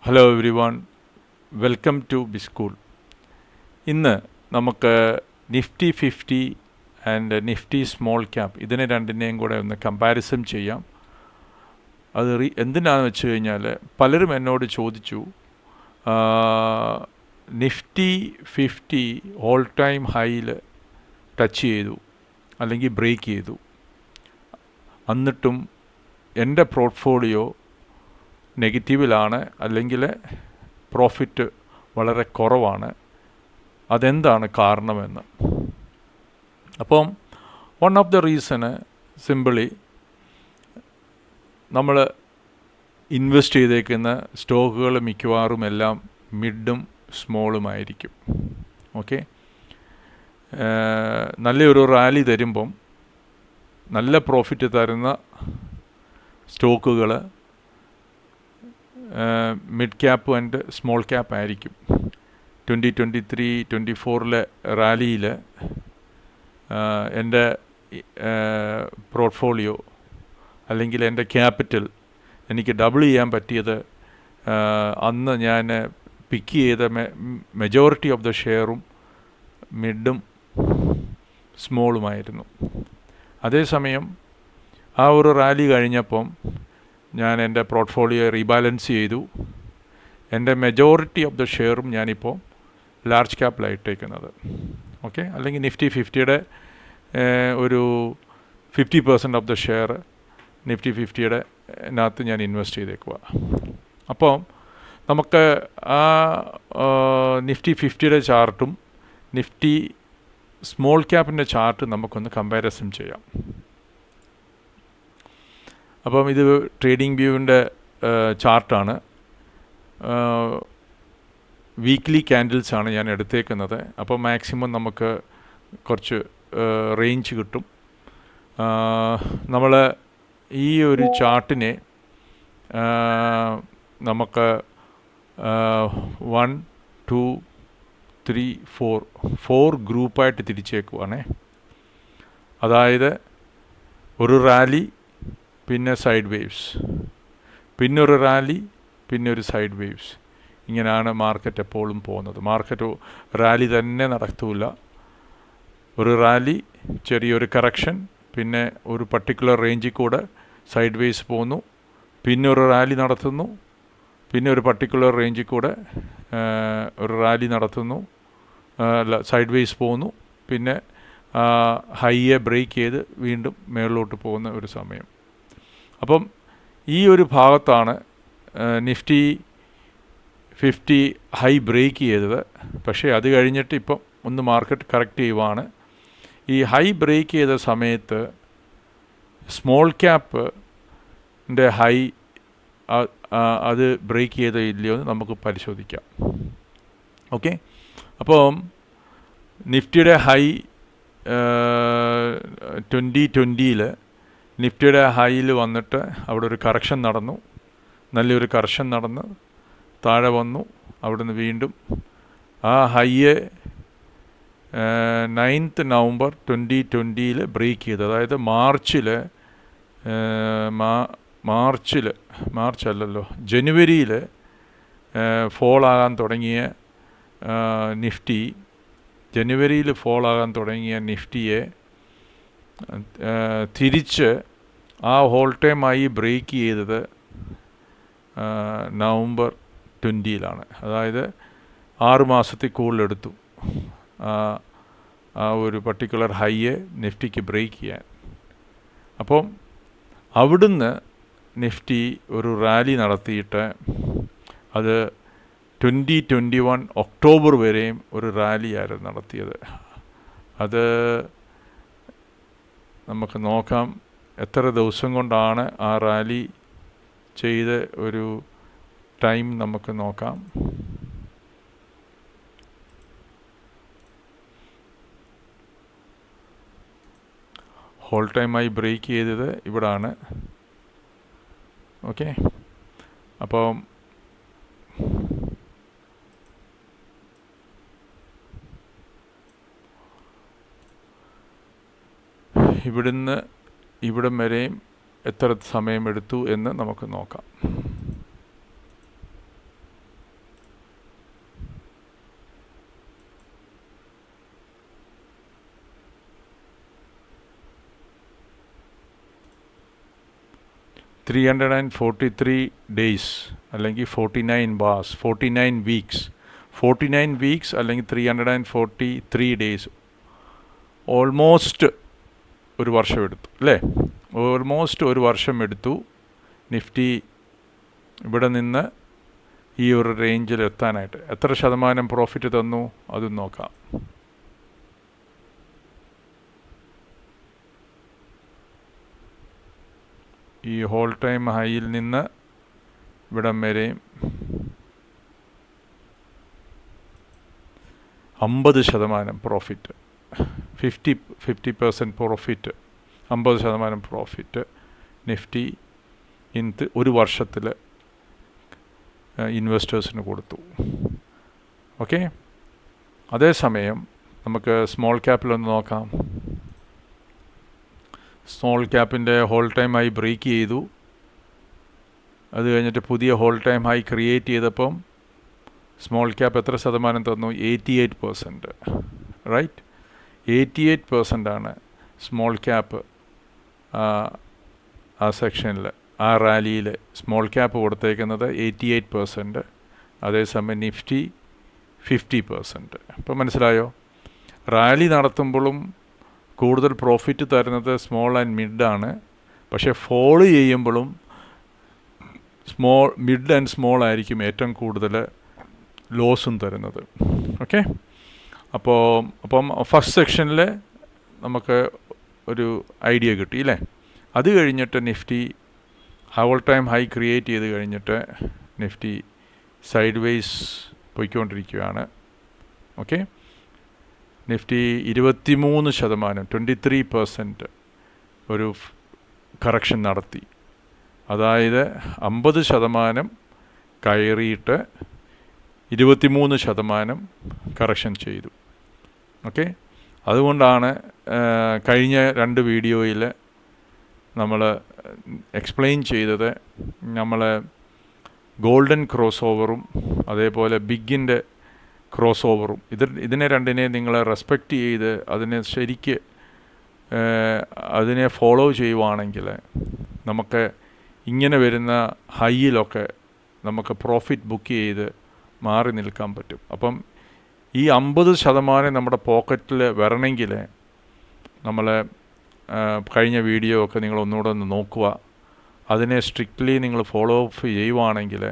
Hello every, welcome to B school. ഇന്ന് നമുക്ക് Nifty 50 and Nifty small cap ഇതിനെ രണ്ടിനെയും കൂടെ ഒന്ന് കമ്പാരിസൺ ചെയ്യാം. അത് എന്തിനാണെന്ന് വെച്ച് കഴിഞ്ഞാൽ പലരും എന്നോട് ചോദിച്ചു, നിഫ്റ്റി 50 ഓൾ ടൈം ഹൈയിൽ ടച്ച് ചെയ്തു അല്ലെങ്കിൽ ബ്രേക്ക് ചെയ്തു, എന്നിട്ടും എൻ്റെ പോർട്ട്ഫോളിയോ നെഗറ്റീവിലാണ് അല്ലെങ്കിൽ പ്രോഫിറ്റ് വളരെ കുറവാണ്, അതെന്താണ് കാരണമെന്ന്. അപ്പം one of the reason simply നമ്മൾ ഇൻവെസ്റ്റ് ചെയ്തേക്കുന്ന സ്റ്റോക്കുകൾ മിക്കവാറും എല്ലാം മിഡും സ്മോളുമായിരിക്കും. ഓക്കെ, നല്ലൊരു റാലി തരുമ്പം നല്ല പ്രോഫിറ്റ് തരുന്ന സ്റ്റോക്കുകൾ mid cap and small cap ആയിരിക്കും. 2023-24 റാലിയിൽ എൻ്റെ പോർട്ട്ഫോളിയോ അല്ലെങ്കിൽ എൻ്റെ ക്യാപിറ്റൽ എനിക്ക് ഡബിൾ ചെയ്യാൻ പറ്റിയത് അന്ന് ഞാൻ പിക്ക് ചെയ്ത മെജോറിറ്റി ഓഫ് ദ ഷെയറും മിഡും സ്മോളുമായിരുന്നു. അതേസമയം ആ ഒരു റാലി കഴിഞ്ഞപ്പം ഞാൻ എൻ്റെ പോർട്ട്ഫോളിയോ റീബാലൻസ് ചെയ്തു. എൻ്റെ മെജോറിറ്റി ഓഫ് ദ ഷെയറും ഞാനിപ്പോൾ ലാർജ് ക്യാപ്പിലായിട്ടേക്കുന്നത്. ഓക്കെ, അല്ലെങ്കിൽ നിഫ്റ്റി 50യുടെ ഒരു 50% ഓഫ് ദ ഷെയർ നിഫ്റ്റി 50യുടെ അതിനകത്ത് ഞാൻ ഇൻവെസ്റ്റ് ചെയ്തേക്കുക. അപ്പോൾ നമുക്ക് ആ നിഫ്റ്റി 50യുടെ ചാർട്ടും നിഫ്റ്റി സ്മോൾ ക്യാപ്പിൻ്റെ ചാർട്ടും നമുക്കൊന്ന് കമ്പാരിസൺ ചെയ്യാം. അപ്പം ഇത് ട്രേഡിംഗ് വ്യൂവിൻ്റെ ചാർട്ടാണ്. വീക്ക്ലി ക്യാൻഡിൽസാണ് ഞാൻ എടുത്തേക്കുന്നത്. അപ്പോൾ മാക്സിമം നമുക്ക് കുറച്ച് റേഞ്ച് കിട്ടും. നമ്മൾ ഈ ഒരു ചാർട്ടിനെ നമുക്ക് 1, 2, 3, 4 ഗ്രൂപ്പായിട്ട് തിരിച്ചേക്കുവാണേ. അതായത് ഒരു റാലി, പിന്നെ സൈഡ് വേവ്സ്, പിന്നൊരു റാലി, പിന്നെ ഒരു സൈഡ് വേവ്സ്. ഇങ്ങനെയാണ് മാർക്കറ്റ് എപ്പോഴും പോകുന്നത്. മാർക്കറ്റ് റാലി തന്നെ നടക്കില്ല. ഒരു റാലി, ചെറിയൊരു കറക്ഷൻ, പിന്നെ ഒരു പർട്ടിക്കുലർ റേഞ്ചിൽ കൂടെ സൈഡ് വേവ്സ് പോകുന്നു, പിന്നെ ഒരു റാലി നടത്തുന്നു, പിന്നെ ഒരു പർട്ടിക്കുലർ റേഞ്ചിൽ കൂടെ ഒരു റാലി നടത്തുന്നു, സൈഡ് വേവ്സ് പോകുന്നു, പിന്നെ ഹൈയെ ബ്രേക്ക് ചെയ്ത് വീണ്ടും മേളിലോട്ട് പോകുന്ന ഒരു സമയം. അപ്പം ഈ ഒരു ഭാഗത്താണ് നിഫ്റ്റി 50 ഹൈ ബ്രേക്ക് ചെയ്തത്. പക്ഷേ അത് കഴിഞ്ഞിട്ട് ഇപ്പം ഒന്ന് മാർക്കറ്റ് കറക്റ്റ് ചെയ്യുവാണ്. ഈ ഹൈ ബ്രേക്ക് ചെയ്ത സമയത്ത് സ്മോൾ ക്യാപ്പിൻ്റെ ഹൈ അത് ബ്രേക്ക് ചെയ്തോ ഇല്ലയോ എന്ന് നമുക്ക് പരിശോധിക്കാം. ഓക്കെ, അപ്പം നിഫ്റ്റിയുടെ ഹൈ 2020 നിഫ്റ്റിയുടെ ഹൈയിൽ വന്നിട്ട് അവിടെ ഒരു കറക്ഷൻ നടന്നു, നല്ലൊരു കറക്ഷൻ നടന്ന് താഴെ വന്നു. അവിടുന്ന് വീണ്ടും ആ ഹൈയെ 9th നവംബർ 2020 ബ്രേക്ക് ചെയ്തു. അതായത് ജനുവരിയിൽ ഫോൾ ആകാൻ തുടങ്ങിയ നിഫ്റ്റിയെ തിരിച്ച് ആ ഹോൾ ടൈമായി ബ്രേക്ക് ചെയ്തത് നവംബർ 20 അതായത് 6 മാസത്തിൽ കൂടുതലെടുത്തു ആ ഒരു പർട്ടിക്കുലർ ഹൈയെ നിഫ്റ്റിക്ക് ബ്രേക്ക് ചെയ്യാൻ. അപ്പം അവിടുന്ന് നിഫ്റ്റി ഒരു റാലി നടത്തിയിട്ട് അത് 2021 ഒക്ടോബർ വരെയും ഒരു റാലിയായിരുന്നു നടത്തിയത്. അത് നമുക്ക് നോക്കാം എത്ര ദിവസം കൊണ്ടാണ് ആ റാലി ചെയ്ത് ഒരു ടൈം നമുക്ക് നോക്കാം. ഹോൾ ടൈമായി ബ്രേക്ക് ചെയ്തത് ഇവിടാണ്. ഓക്കെ, അപ്പം ഇവിടുന്ന് ഇവിടം വരെയും എത്ര സമയമെടുത്തു എന്ന് നമുക്ക് നോക്കാം. 343 ഡേയ്സ് അല്ലെങ്കിൽ 49 ബാർസ്, 49 വീക്സ്, 49 വീക്സ് അല്ലെങ്കിൽ 343 ഡേയ്സ്, ഓൾമോസ്റ്റ് ഒരു വർഷം എടുത്തു അല്ലേ? ഓൾമോസ്റ്റ് ഒരു വർഷം എടുത്തു നിഫ്റ്റി ഇവിടെ നിന്ന് ഈ ഒരു റേഞ്ചിൽ എത്താനായിട്ട്. എത്ര ശതമാനം പ്രോഫിറ്റ് തന്നു അതും നോക്കാം. ഈ ഹോൾ ടൈം ഹൈയിൽ നിന്ന് ഇവിടം വരെയും 50% പ്രോഫിറ്റ്, 50% പ്രോഫിറ്റ്, 50% പ്രോഫിറ്റ് നിഫ്റ്റി ഒരു വർഷത്തിൽ ഇൻവെസ്റ്റേഴ്സിന് കൊടുത്തു. ഓക്കെ, അതേസമയം നമുക്ക് സ്മോൾ ക്യാപ്പിലൊന്ന് നോക്കാം. സ്മോൾ ക്യാപ്പിൻ്റെ ഹോൾ ടൈം ഹൈ ബ്രേക്ക് ചെയ്തു. അത് കഴിഞ്ഞിട്ട് പുതിയ ഹോൾ ടൈം ഹൈ ക്രിയേറ്റ് ചെയ്തപ്പം സ്മോൾ ക്യാപ്പ് എത്ര ശതമാനം തന്നു? 88%. റൈറ്റ്, 88% സ്മോൾ ക്യാപ്പ് ആ സെക്ഷനിൽ, ആ റാലിയിൽ സ്മോൾ ക്യാപ്പ് കൊടുത്തേക്കുന്നത് 88%. അതേസമയം നിഫ്റ്റി 50%. ഇപ്പം മനസ്സിലായോ? റാലി നടത്തുമ്പോഴും കൂടുതൽ പ്രോഫിറ്റ് തരുന്നത് സ്മോൾ ആൻഡ് മിഡാണ്. പക്ഷേ ഫോളോ ചെയ്യുമ്പോഴും മിഡ് ആൻഡ് സ്മോൾ ആയിരിക്കും ഏറ്റവും കൂടുതൽ ലോസും തരുന്നത്. ഓക്കെ, അപ്പം ഫസ്റ്റ് സെക്ഷനിൽ നമുക്ക് ഒരു ഐഡിയ കിട്ടി അല്ലേ? അത് കഴിഞ്ഞിട്ട് Nifty all time high create ചെയ്ത് കഴിഞ്ഞിട്ട് നിഫ്റ്റി സൈഡ് വേസ് പോയിക്കൊണ്ടിരിക്കുകയാണ്. ഓക്കെ, നിഫ്റ്റി 23%, 23% ഒരു കറക്ഷൻ നടത്തി. അതായത് 50% കയറിയിട്ട് 23% കറക്ഷൻ ചെയ്തു. ഓക്കെ, അതുകൊണ്ടാണ് കഴിഞ്ഞ 2 വീഡിയോയിൽ നമ്മൾ എക്സ്പ്ലെയിൻ ചെയ്തത് നമ്മൾ ഗോൾഡൻ ക്രോസ് ഓവറും അതേപോലെ ബിഗിൻ്റെ ക്രോസ് ഓവറും ഇതിനെ രണ്ടിനെ നിങ്ങൾ റെസ്പെക്റ്റ് ചെയ്ത് അതിനെ ശരിക്ക് അതിനെ ഫോളോ ചെയ്യുവാണെങ്കിൽ നമുക്ക് ഇങ്ങനെ വരുന്ന ഹൈയിലൊക്കെ നമുക്ക് പ്രോഫിറ്റ് ബുക്ക് ചെയ്ത് മാറി നിൽക്കാൻ പറ്റും. അപ്പം ഈ 50% നമ്മുടെ പോക്കറ്റിൽ വരണമെങ്കിൽ നമ്മൾ കഴിഞ്ഞ വീഡിയോ ഒക്കെ നിങ്ങൾ ഒന്നുകൂടെ ഒന്ന് നോക്കുക. അതിനെ സ്ട്രിക്റ്റ്ലി നിങ്ങൾ ഫോളോ അപ്പ് ചെയ്യുവാണെങ്കിൽ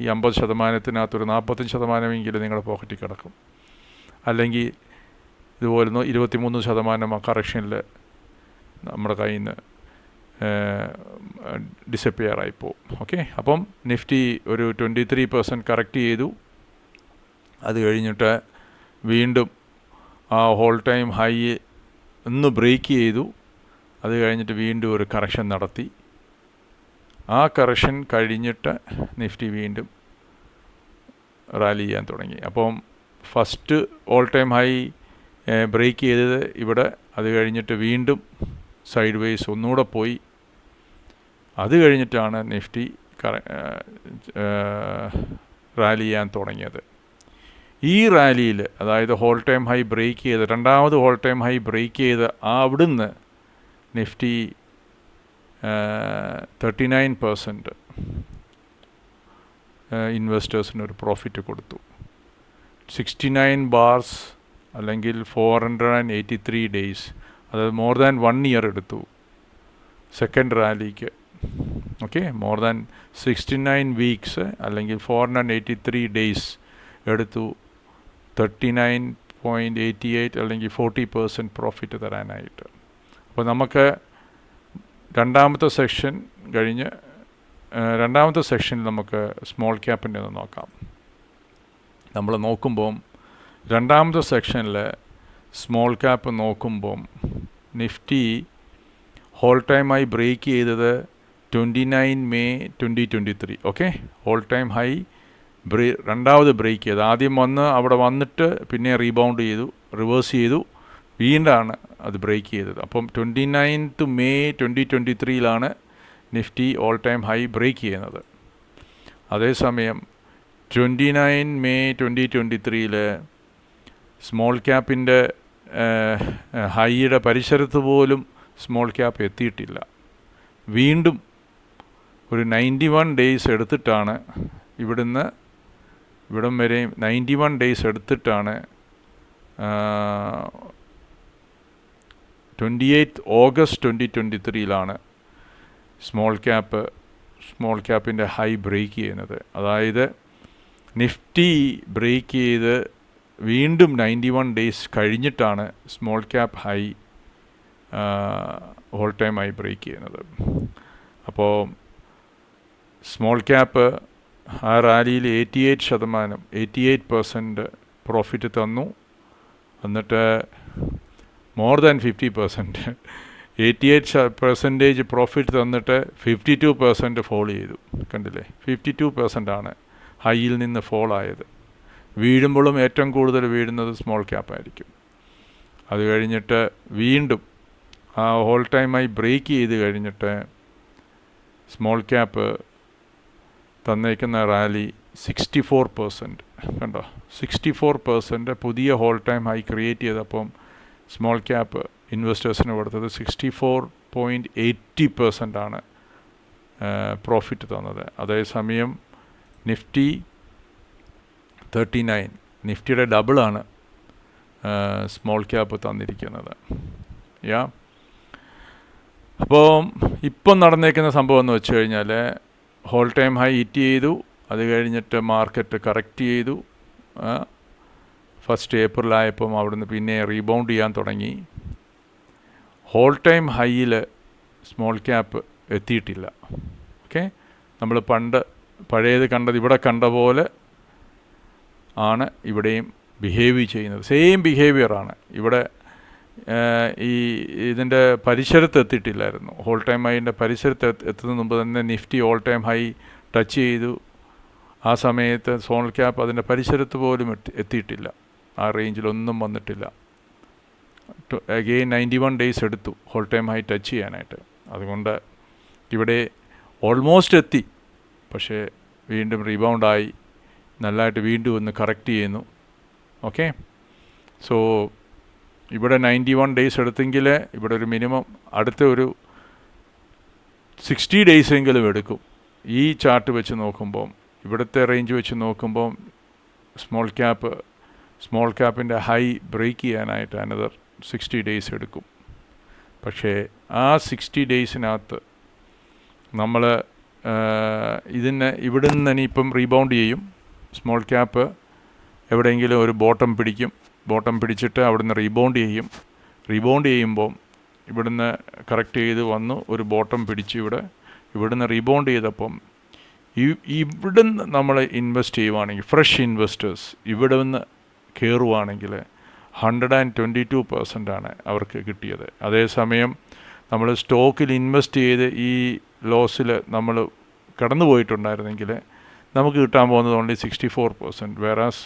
ഈ 50%-ത്തിനകത്തൊരു 45% നിങ്ങളുടെ പോക്കറ്റിൽ കിടക്കും. അല്ലെങ്കിൽ ഇതുപോലെ 23% ആ കറക്ഷനിൽ നമ്മുടെ കയ്യിൽ നിന്ന് ഡിസപ്പിയർ ആയിപ്പോവും. ഓക്കെ, അപ്പം നിഫ്റ്റി ഒരു 23% കറക്റ്റ് ചെയ്തു. അത് കഴിഞ്ഞിട്ട് വീണ്ടും ആ ഹോൾ ടൈം ഹൈ ഒന്ന് ബ്രേക്ക് ചെയ്തു. അത് കഴിഞ്ഞിട്ട് വീണ്ടും ഒരു കറക്ഷൻ നടത്തി. ആ കറക്ഷൻ കഴിഞ്ഞിട്ട് നിഫ്റ്റി വീണ്ടും റാലി ചെയ്യാൻ തുടങ്ങി. അപ്പം first all time high break ചെയ്തത് ഇവിടെ, അത് കഴിഞ്ഞിട്ട് വീണ്ടും സൈഡ് വേസ് ഒന്നുകൂടെ പോയി. അത് കഴിഞ്ഞിട്ടാണ് നിഫ്റ്റി റാലി ചെയ്യാൻ തുടങ്ങിയത്. ഈ റാലിയിൽ, അതായത് ഹോൾ ടൈം ഹൈ ബ്രേക്ക് ചെയ്ത്, രണ്ടാമത് ഹോൾ ടൈം ഹൈ ബ്രേക്ക് ചെയ്ത് അവിടുന്ന് നിഫ്റ്റി 39% ഇൻവെസ്റ്റേഴ്സിനൊരു പ്രോഫിറ്റ് കൊടുത്തു. 69 ബാർസ് അല്ലെങ്കിൽ 483 ഡേയ്സ്, അതായത് മോർ ദാൻ 1 ഇയർ എടുത്തു സെക്കൻഡ് റാലിക്ക്. ഓക്കെ, മോർ ദാൻ 69 വീക്സ് അല്ലെങ്കിൽ 483 ഡേയ്സ് എടുത്തു 39.88 അല്ലെങ്കിൽ 40% പ്രോഫിറ്റ് തരാനായിട്ട്. അപ്പോൾ നമുക്ക് രണ്ടാമത്തെ സെക്ഷൻ കഴിഞ്ഞ് രണ്ടാമത്തെ സെക്ഷനിൽ നമുക്ക് സ്മോൾ ക്യാപ്പിൻ്റെ ഒന്ന് നോക്കാം. നമ്മൾ നോക്കുമ്പം രണ്ടാമത്തെ സെക്ഷനിൽ സ്മോൾ ക്യാപ്പ് നോക്കുമ്പം നിഫ്റ്റി ഹോൾ ടൈമായി ബ്രേക്ക് ചെയ്തത് 29 May 2023. Okay, all time high രണ്ടാമത് ബ്രേക്ക് ചെയ്ത്, ആദ്യം അവിടെ വന്നിട്ട് പിന്നെ റീബൗണ്ട് ചെയ്തു, റിവേഴ്സ് ചെയ്തു, വീണ്ടാണ് അത് ബ്രേക്ക് ചെയ്തത്. അപ്പം 29 May 2023 Nifty all time high break ചെയ്യുന്നത്. അതേസമയം 29 മെയ് 2023 സ്മോൾ ക്യാപ്പിൻ്റെ ഹൈയുടെ പരിസരത്ത് പോലും സ്മോൾ ക്യാപ്പ് എത്തിയിട്ടില്ല. വീണ്ടും ഒരു 91 ഡേയ്സ് എടുത്തിട്ടാണ് ഇവിടം വരെയും 91 ഡേയ്സ് എടുത്തിട്ടാണ് 28 ഓഗസ്റ്റ് 2023 സ്മോൾ ക്യാപ്പിൻ്റെ ഹൈ ബ്രേക്ക് ചെയ്യുന്നത്. അതായത് നിഫ്റ്റി ബ്രേക്ക് ചെയ്ത് വീണ്ടും 91 ഡേയ്സ് കഴിഞ്ഞിട്ടാണ് small cap high all time high break ചെയ്യുന്നത്. അപ്പോൾ സ്മോൾ ക്യാപ്പ് ആ റാലിയിൽ 88% പ്രോഫിറ്റ് തന്നു. എന്നിട്ട് മോർ ദാൻ 50%, 88% പ്രോഫിറ്റ് തന്നിട്ട് 52% ഫോൾ ചെയ്തു. കണ്ടില്ലേ, 52% ഹൈയിൽ നിന്ന് ഫോൾ ആയത്. വീഴുമ്പോഴും ഏറ്റവും കൂടുതൽ വീഴുന്നത് സ്മോൾ ക്യാപ്പായിരിക്കും. അത് കഴിഞ്ഞിട്ട് വീണ്ടും ആ ഓൾ ടൈമായി ബ്രേക്ക് ചെയ്ത് കഴിഞ്ഞിട്ട് സ്മോൾ ക്യാപ്പ് തന്നേക്കുന്ന റാലി 64%. കണ്ടോ, 64% പുതിയ ഹോൾ ടൈം ഹൈ ക്രിയേറ്റ് ചെയ്തപ്പം സ്മോൾ ക്യാപ്പ് ഇൻവെസ്റ്റേഴ്സിന് കൊടുത്തത് 64.80% പ്രോഫിറ്റ് തന്നത്. അതേസമയം നിഫ്റ്റി 39, നിഫ്റ്റിയുടെ ഡബിളാണ് സ്മോൾ ക്യാപ്പ് തന്നിരിക്കുന്നത്. അപ്പോൾ ഇപ്പം നടന്നേക്കുന്ന സംഭവം എന്ന് വെച്ച് കഴിഞ്ഞാൽ ഹോൾ ടൈം ഹൈ ഹിറ്റ് ചെയ്തു. അത് കഴിഞ്ഞിട്ട് മാർക്കറ്റ് കറക്റ്റ് ചെയ്തു. 1 ഏപ്രിലായപ്പം അവിടുന്ന് പിന്നെ റീബൗണ്ട് ചെയ്യാൻ തുടങ്ങി. ഹോൾ ടൈം ഹൈയിൽ സ്മോൾ ക്യാപ്പ് എത്തിയിട്ടില്ല. ഓക്കെ, നമ്മൾ പഴയത് ഇവിടെ കണ്ട പോലെ ആണ് ഇവിടെയും ബിഹേവ് ചെയ്യുന്നത്. സെയിം ബിഹേവിയറാണ് ഇവിടെ. ഇതിൻ്റെ പരിസരത്ത് എത്തിയിട്ടില്ലായിരുന്നു. ഹോൾ ടൈം ഹൈൻ്റെ പരിസരത്ത് എത്തുന്നതിന് മുമ്പ് തന്നെ Nifty all time high touch ചെയ്തു. ആ സമയത്ത് സ്മോൾ ക്യാപ്പ് അതിൻ്റെ പരിസരത്ത് പോലും എത്തിയിട്ടില്ല. ആ റേഞ്ചിലൊന്നും വന്നിട്ടില്ല. അഗെയിൻ 91 ഡേയ്സ് എടുത്തു ഹോൾ ടൈം ഹൈ ടച്ച് ചെയ്യാനായിട്ട്. അതുകൊണ്ട് ഇവിടെ ഓൾമോസ്റ്റ് എത്തി, പക്ഷേ വീണ്ടും റീബൗണ്ടായി നല്ലതായിട്ട് വീണ്ടും ഒന്ന് കറക്റ്റ് ചെയ്യുന്നു. ഓക്കെ, സോ ഇവിടെ 91 ഡേയ്സ് എടുത്തെങ്കിൽ ഇവിടെ ഒരു മിനിമം അടുത്ത ഒരു 60 ഡേയ്സ് എങ്കിലും എടുക്കും. ഈ ചാർട്ട് വെച്ച് നോക്കുമ്പം, ഇവിടുത്തെ റേഞ്ച് വെച്ച് നോക്കുമ്പം സ്മോൾ ക്യാപ്പിൻ്റെ ഹൈ ബ്രേക്ക് ചെയ്യാനായിട്ട് അനദർ 60 ഡേയ്സ് എടുക്കും. പക്ഷേ ആ 60 ഡേയ്സിനകത്ത് നമ്മൾ ഇവിടെ നിന്ന് ഇനിയിപ്പം റീബൗണ്ട് ചെയ്യും. സ്മോൾ ക്യാപ്പ് എവിടെയെങ്കിലും ഒരു ബോട്ടം പിടിച്ചിട്ട് അവിടുന്ന് റീബൗണ്ട് ചെയ്യുമ്പം ഇവിടുന്ന് കറക്റ്റ് ചെയ്ത് വന്നു ഒരു ബോട്ടം പിടിച്ച് ഇവിടുന്ന് റീബൗണ്ട് ചെയ്തപ്പം ഇവിടുന്ന് നമ്മൾ ഇൻവെസ്റ്റ് ചെയ്യുവാണെങ്കിൽ, ഫ്രഷ് ഇൻവെസ്റ്റേഴ്സ് ഇവിടെ നിന്ന് കയറുവാണെങ്കിൽ 122% അവർക്ക് കിട്ടിയത്. അതേസമയം നമ്മൾ സ്റ്റോക്കിൽ ഇൻവെസ്റ്റ് ചെയ്ത് ഈ ലോസിൽ നമ്മൾ കടന്നു പോയിട്ടുണ്ടായിരുന്നെങ്കിൽ നമുക്ക് കിട്ടാൻ പോകുന്നത് ഓൺലി 64%. വേറാസ്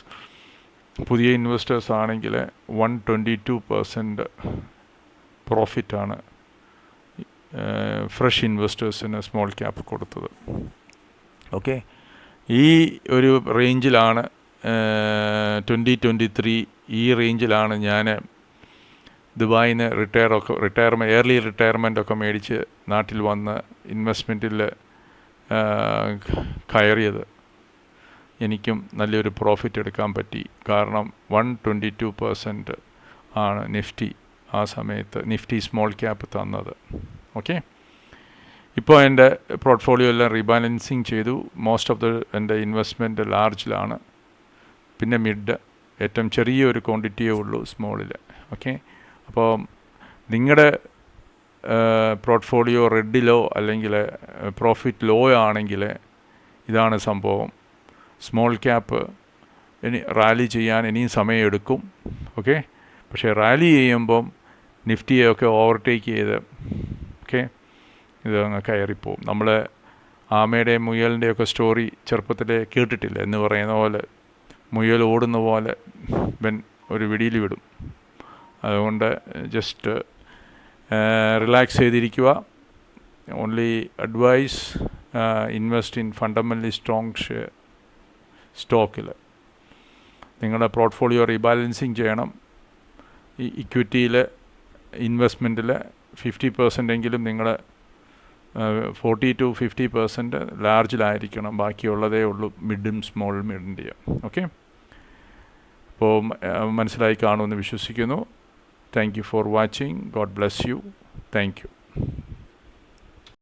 പുതിയ ഇൻവെസ്റ്റേഴ്സ് ആണെങ്കിൽ 122% പ്രോഫിറ്റാണ് ഫ്രഷ് ഇൻവെസ്റ്റേഴ്സിന് സ്മോൾ ക്യാപ്പ് കൊടുത്തത്. ഓക്കെ, ഈ ഒരു റേഞ്ചിലാണ് 2023 ഈ റേഞ്ചിലാണ് ഞാൻ ദുബായിൽ നിന്ന് ഏർലി റിട്ടയർമെൻറ്റൊക്കെ മേടിച്ച് നാട്ടിൽ വന്ന് ഇൻവെസ്റ്റ്മെൻറ്റിൽ കയറിയത്. എനിക്കും നല്ലൊരു പ്രോഫിറ്റ് എടുക്കാൻ പറ്റി. കാരണം 122% ആണ് ആ സമയത്ത് നിഫ്റ്റി സ്മോൾ ക്യാപ്പ് തന്നത്. ഓക്കെ, ഇപ്പോൾ എൻ്റെ പോർട്ട്ഫോളിയോ എല്ലാം റീബാലൻസിങ് ചെയ്തു. മോസ്റ്റ് ഓഫ് എൻ്റെ ഇൻവെസ്റ്റ്മെൻറ്റ് ലാർജിലാണ്, പിന്നെ മിഡ്, ഏറ്റവും ചെറിയൊരു ക്വാണ്ടിറ്റിയേ ഉള്ളൂ സ്മോളിൽ. ഓക്കെ, അപ്പോൾ നിങ്ങളുടെ പോർട്ട്ഫോളിയോ റെഡിലോ അല്ലെങ്കിൽ പ്രോഫിറ്റ് ലോ ആണെങ്കിൽ ഇതാണ് സംഭവം. സ്മോൾ ക്യാപ്പ് റാലി ചെയ്യാൻ ഇനിയും സമയമെടുക്കും. ഓക്കെ, പക്ഷേ റാലി ചെയ്യുമ്പം നിഫ്റ്റിയൊക്കെ ഓവർടേക്ക് ചെയ്ത് ഇത് അങ്ങ് കയറിപ്പോവും. നമ്മൾ ആമയുടെയും മുയലിൻ്റെയൊക്കെ സ്റ്റോറി ചെറുപ്പത്തിലെ കേട്ടിട്ടില്ല എന്ന് പറയുന്ന പോലെ, മുയൽ ഓടുന്ന പോലെ ഒരു വിടിയിൽ വിടും. അതുകൊണ്ട് ജസ്റ്റ് റിലാക്സ് ചെയ്തിരിക്കുക. Only advice, invest in fundamentally strong സ്റ്റോക്കിൽ. നിങ്ങളുടെ പോർട്ട്ഫോളിയോ റീബാലൻസിങ് ചെയ്യണം. ഈ ഇക്വിറ്റിയിൽ ഇൻവെസ്റ്റ്മെൻറ്റിൽ 50% എങ്കിലും നിങ്ങൾ 40-50% ലാർജിലായിരിക്കണം, ബാക്കിയുള്ളതേ ഉള്ളൂ മിഡും സ്മോൾ മിഡിൻ്റെയും. ഓക്കെ, അപ്പോൾ മനസ്സിലായി കാണുമെന്ന് വിശ്വസിക്കുന്നു. Thank you for watching. God bless you. Thank you.